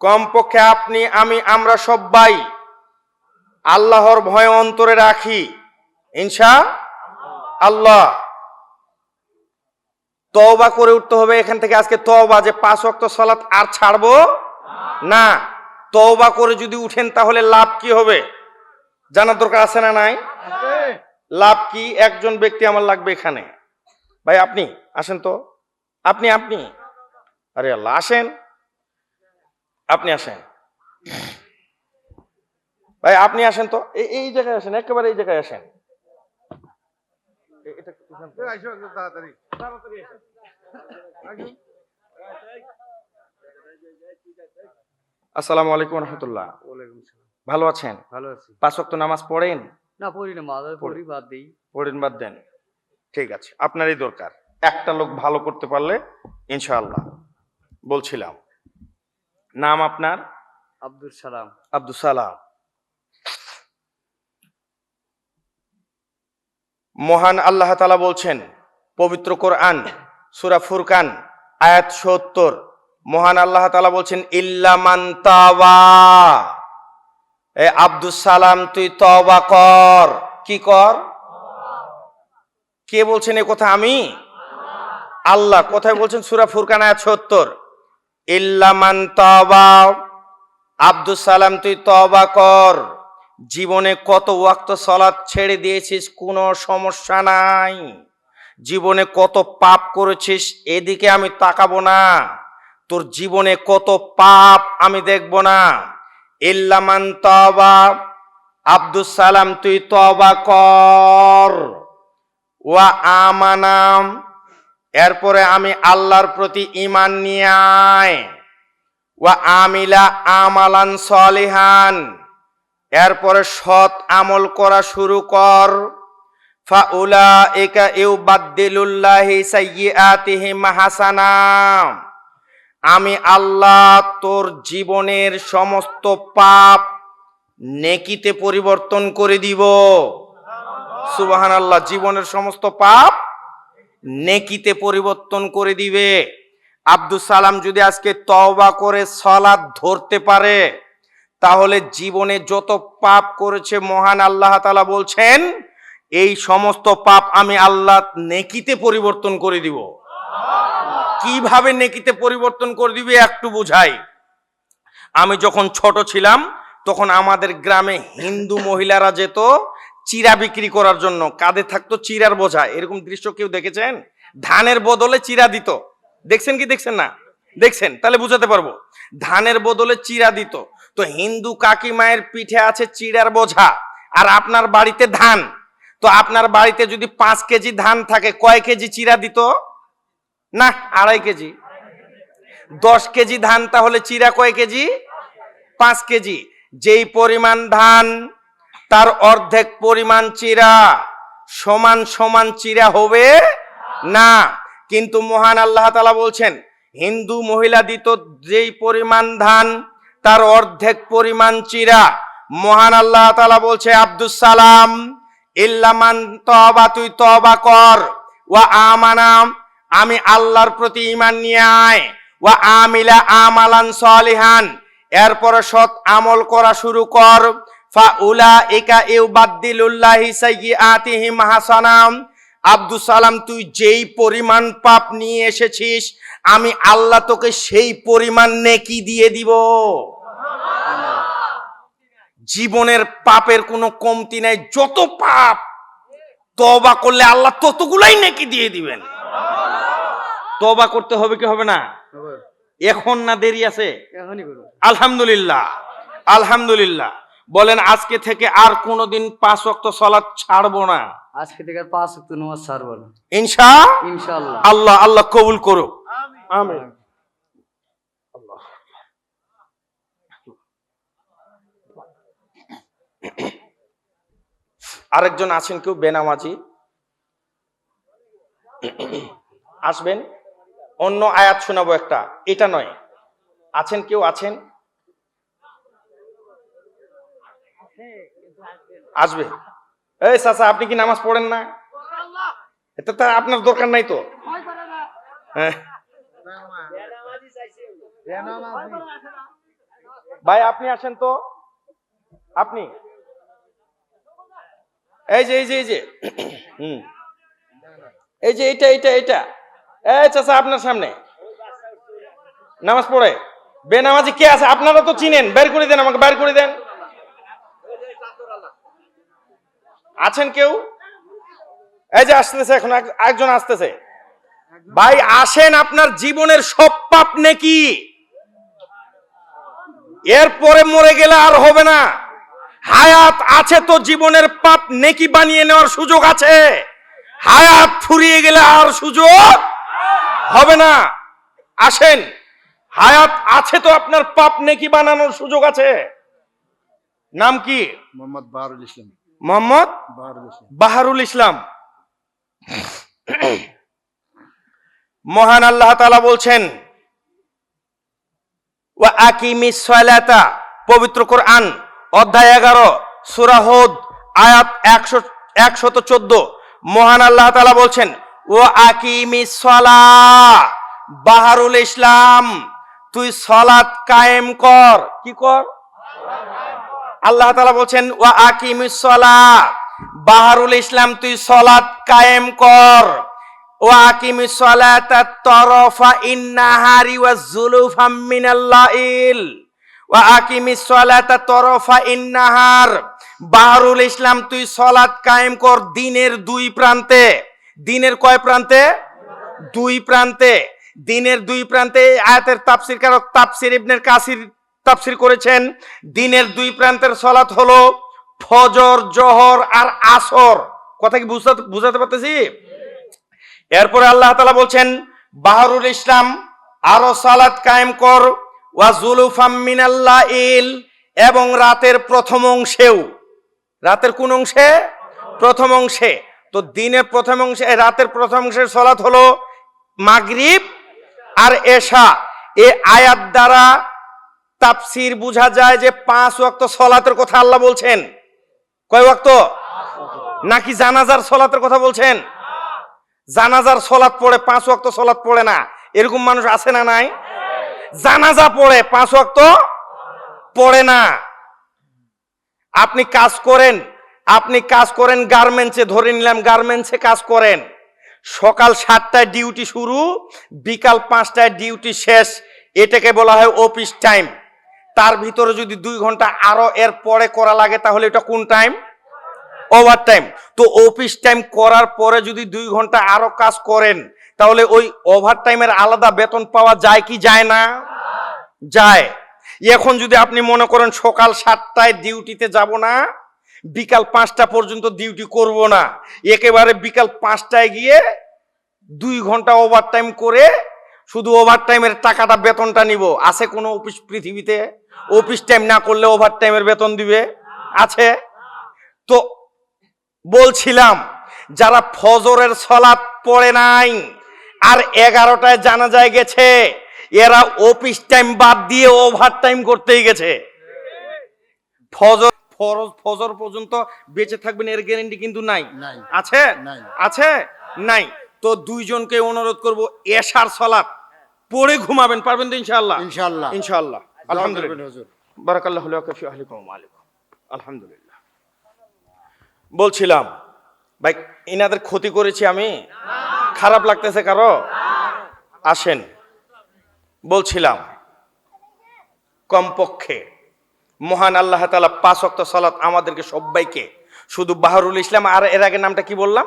কমপক্ষে আপনি, আমি, আমরা সবাই আল্লাহর ভয় অন্তরে রাখি ইনশাআল্লাহ। তওবা করে উঠতে হবে এখান থেকে আজকে। তওবা যে 5 ওয়াক্ত সালাত আর ছাড়বো না। তওবা করে যদি উঠেন তাহলে লাভ কি হবে জানার দরকার আছে না নাই? লাভ কি? একজন ব্যক্তি আমার লাগবে এখানে। ভাই আপনি আসেন তো। আপনি আরে আল্লাহ, আসেন, আপনি আসেন ভাই, আপনি আসেন তো। এই জায়গায় আসেন, একেবারে এই জায়গায় আসেন। আসসালামু আলাইকুম রহমতুল্লাহ। ভালো আছেন? ভালো আছি। 5 ওয়াক্ত নামাজ পড়েন? না পড়ি না, মাঝে পড়ি, বাদ দিই। পড়েন, বাদ দেন, ঠিক আছে। আপনারই দরকার একটা লোক ভালো করতে পারলে ইনশাআল্লাহ। বলছিলাম নাম আপনার? আব্দুল সালাম। আব্দুল সালাম। মহান আল্লাহ তাআলা বলছেন পবিত্র কোরআন সূরা ফুরকান আয়াত ৭০, মহান আল্লাহ তাআলা বলছেন ইল্লা মান তাওবা। এ আব্দুল সালাম তুই তওবা কর। কি কর? কে বলছেন এই কথা? আমি? আল্লাহ। কোথায় বলছেন? সূরা ফুরকান আয়াত ৭০। ইল্লা মান তাওবা, আব্দুল সালাম তুই তওবা কর। জীবনে কত ওয়াক্ত সালাত ছেড়ে দিয়েছিস, কোনো সমস্যা নাই। জীবনে কত পাপ করেছিস, এদিকে আমি তাকাবো না। তোর জীবনে কত পাপ আমি দেখব না। ইল্লা মান তাওবা, আব্দুল সালাম তুই তওবা কর। ওয়া আমানাম, এরপরে আমি আল্লাহর প্রতি ঈমান নিয়ে আয়। ওয়া আমিলা আমালান সলিহান, এরপরে সৎ আমল করা শুরু কর। ফাউলাইকা ইউবাদদিলুল্লাহি সাইয়্যাতিহিম হাসানা, আমি আল্লাহ তোর জীবনের সমস্ত পাপ নেকিতে পরিবর্তন করে দিব। সুবহানাল্লাহ। জীবনের সমস্ত পাপ নেকিতে পরিবর্তন করে দিবে। আব্দুল সালাম যদি আজকে তওবা করে সালাত ধরতে পারে তাহলে জীবনে যত পাপ করেছে মহান আল্লাহ তাআলা বলছেন এই সমস্ত পাপ আমি আল্লাহ নেকিতে পরিবর্তন করে দিব। কিভাবে নেকিতে পরিবর্তন করে দিবে একটু বুঝাই। আমি যখন ছোট ছিলাম তখন আমাদের গ্রামে হিন্দু মহিলারা যেত চিরা বিক্রি করার জন্য। কাঁধে থাকতো চিরার বোঝা। এরকম দৃশ্য কেউ দেখেছেন? ধানের বদলে চিরা দিত। দেখছেন কি দেখছেন না? দেখছেন, তাহলে বুঝাতে পারবো। ধানের বদলে চিরা দিত। তো হিন্দু কাকিমায়ের পিঠে আছে চিড়ার বোঝা আর আপনার বাড়িতে ধান। তো আপনার বাড়িতে যদি 5 কেজি ধান থাকে কয় কেজি চিরা দিত? না, 2.5 কেজি। 10 কেজি ধান, তাহলে চিরা কয় কেজি? 5 কেজি। যেই পরিমাণ ধান তার অর্ধেক পরিমাণ চিরা, সমান সমান চিরা হবে না। কিন্তু মহান আল্লাহ তাআলা বলছেন হিন্দু মহিলা দিত যেই পরিমাণ ধান তার অর্ধেক পরিমাণ চিরা। মহান আল্লাহ তাআলা বলছে আব্দুল সালাম ইল্লা মান তাওবা, তুই তওবা কর। ওয়া আমানা, আমি আল্লাহর প্রতি ঈমান নিয়ে আয়। ওয়া আমিলা আমালান সলিহান, এরপরে সৎ আমল করা শুরু কর। ফাউলাইকা ইউবাদদিলুল্লাহি সাইয়্যাতিহিম হাসানা, আব্দুল সালাম তুই যেই পরিমাণ পাপ নিয়ে এসেছিস আমি আল্লাহ তোকে সেই পরিমাণ নেকি দিয়ে দিব। জীবনের পাপের কোনো কমতি নাই। যত পাপ তওবা করলে আল্লাহ ততগুলাই নেকি দিয়ে দিবেন। তওবা করতে হবে কি হবে না? এখন না দেরি আছে? আলহামদুলিল্লাহ, আলহামদুলিল্লাহ। বলেন আজকে থেকে আর কোনোদিন 5 ওয়াক্ত সালাত ছাড়বো না। আজকে থেকে আর 5 ওয়াক্ত নামাজ ছাড়বো না ইনশাআল্লাহ। আল্লাহ আল্লাহ কবুল করুক, আমিন। আরেকজন আছেন কেউ বেনামাজি? আসবেন, অন্য আয়াত শোনাবো একটা, এটা নয়। আছেন কেউ? আছেন? আসবে। এই চাচা, আপনি কি নামাজ পড়েন না? এটা তো আপনার দরকার নাই তো। ভাই আপনি আসেন তো, আপনি এই যে হুম, এই যে এইটা এই চাচা আপনার সামনে নামাজ পড়ে বেনামাজি কে আছে? আপনারা তো চিনেন, বের করে দেন, আমাকে বের করে দেন। আছেন কেউ? এই যে আসতেছে, এখন একজন আসতেছে। ভাই আসেন, আপনার জীবনের সব পাপ নেকি এরপরে মরে গেলে আর হবে না। হায়াত আছে তো জীবনের পাপ নেকি বানিয়ে নেওয়ার সুযোগ আছে। হায়াত ফুরিয়ে গেলে আর সুযোগ হবে না। আসেন, হায়াত আছে তো আপনার পাপ নেকি বানানোর সুযোগ আছে। নাম কি? মোহাম্মদ বাহারুল ইসলাম। মোহাম্মদ বাহারুল ইসলাম। মহান আল্লাহ তাআলা বলছেন ওয়া আকিমিস সালাতা, পবিত্র কোরআন অধ্যায় 11 সূরা হুদ আয়াত 114। মহান আল্লাহ তাআলা বলছেন ওয়া আকিমিস সালাহ, বাহারুল ইসলাম তুই সালাত কায়েম কর। কি কর? আল্লাহ তাআলা বলছেন ওয়া আকিমিস সালাহ, বাহারুল ইসলাম তুই সালাত কায়েম কর। ওয়া আকিমিস সালাতা তারাফা ইন্নাহারি ওয়া যুলুফাম মিনাল লাইল। ওয়া আকিমিস সালাতা তারাফা ইন্নাহার, বাহারুল ইসলাম তুই সালাত কায়েম কর দিনের দুই প্রান্তে। দিনের কয় প্রান্তে? দুই প্রান্তে। দিনের দুই প্রান্তে। আয়াতের তাফসীর কারক তাফসীর ইবনে কাসির তাফসীর করেছেন দিনের দুই প্রান্তের সালাত হলো ফজর, জোহর আর আসর। কথা কি বুঝাতে পারতেছি? এরপরে আল্লাহ তাআলা বলছেন বাহারুল ইসলাম আরো সালাত কায়েম কর ওয়া যুলুফাম মিনাল লাইল, এবং রাতের প্রথম অংশেও। রাতের কোন অংশে? প্রথম অংশে। তো দিনের প্রথম অংশে, রাতের প্রথম অংশের সালাত হলো মাগরিব আর এশা। এই আয়াত দ্বারা তাফসীর বোঝা যায় যে 5 ওয়াক্ত সালাতের কথা আল্লাহ বলছেন। কয় ওয়াক্ত? নাকি জানাজার সালাতের কথা বলছেন? জানাজার সালাত পড়ে 5 ওয়াক্ত সালাত পড়ে না, এরকম মানুষ আছে না নাই? জানাজা পড়ে 5 ওয়াক্ত পড়ে না। আপনি কাজ করেন গার্মেন্টসে, ধরে নিলাম গার্মেন্টসে কাজ করেন। সকাল 7টায় ডিউটি শুরু, বিকাল 5টায় ডিউটি শেষ। এটাকে বলা হয় অফিস টাইম। তার ভিতরে যদি 2 ঘন্টা আরো এর পরে করা লাগে তাহলে এটা কোন টাইম? Over time. তো অফিস টাইম করার পরে যদি 2 ঘন্টা আরো কাজ করেন তাহলে ওই ওভার টাইমের আলাদা বেতন পাওয়া যায় কি যায় না? যায়। এখন যদি আপনি মনে করেন সকাল 7টায় ডিউটিতে যাব না, বিকাল 5টা পর্যন্ত ডিউটি করব না, একেবারে বিকাল 5টায় গিয়ে 2 ঘন্টা ওভার টাইম করে শুধু ওভার টাইমের টাকাটা, বেতনটা নিব, আছে কোনো অফিস পৃথিবীতে? অফিস টাইম না করলে ওভার টাইমের বেতন দিবে? আছে? তো বলছিলাম যারা ফজরের সালাত পড়ে নাই আর 11টায় জানাজায় গেছে, এরা অফিস টাইম বাদ দিয়ে ওভার টাইম করতেই গেছে। ফজর পর্যন্ত বেঁচে থাকবেন এর গ্যারান্টি কিন্তু নাই। আছে? আছে? নাই। তো 2 জনকে অনুরোধ করব এশার সালাত পড়ে ঘুমাবেন। পারবেন তো ইনশাআল্লাহ? ইনশাআল্লাহ। ইনশাআল্লাহ। আলহামদুলিল্লাহ। হুজুর। বারাকাল্লাহু লাকা ফি আহলিকুম ওয়া আলাইকুম। আলহামদুলিল্লাহ। বলছিলাম ভাই ইনাদের ক্ষতি করেছি আমি? খারাপ লাগতেছে কারো? আসেন, বলছিলাম কমপক্ষে মহান আল্লাহ তাআলা 5 ওয়াক্ত সালাত আমাদেরকে সবাইকে, শুধু বাহারুল ইসলাম আর এর আগে নামটা কি বললাম?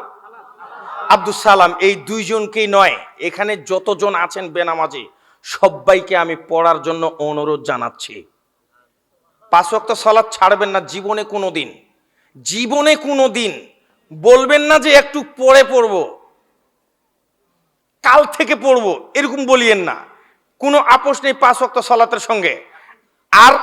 আব্দুস সালাম, এই 2 জনকেই নয়, এখানে যতজন আছেন বেনামাজি সবাইকে আমি পড়ার জন্য অনুরোধ জানাচ্ছি। 5 ওয়াক্ত সালাত ছাড়বেন না জীবনে কোনোদিন। জীবনে কোনোদিন বলবেন না যে একটু পরে পড়বো, কাল থেকে পড়বো, এরকম বলিয়েন না। কোনো আপোষ নেই 5 ওয়াক্ত সালাতের সঙ্গে। আর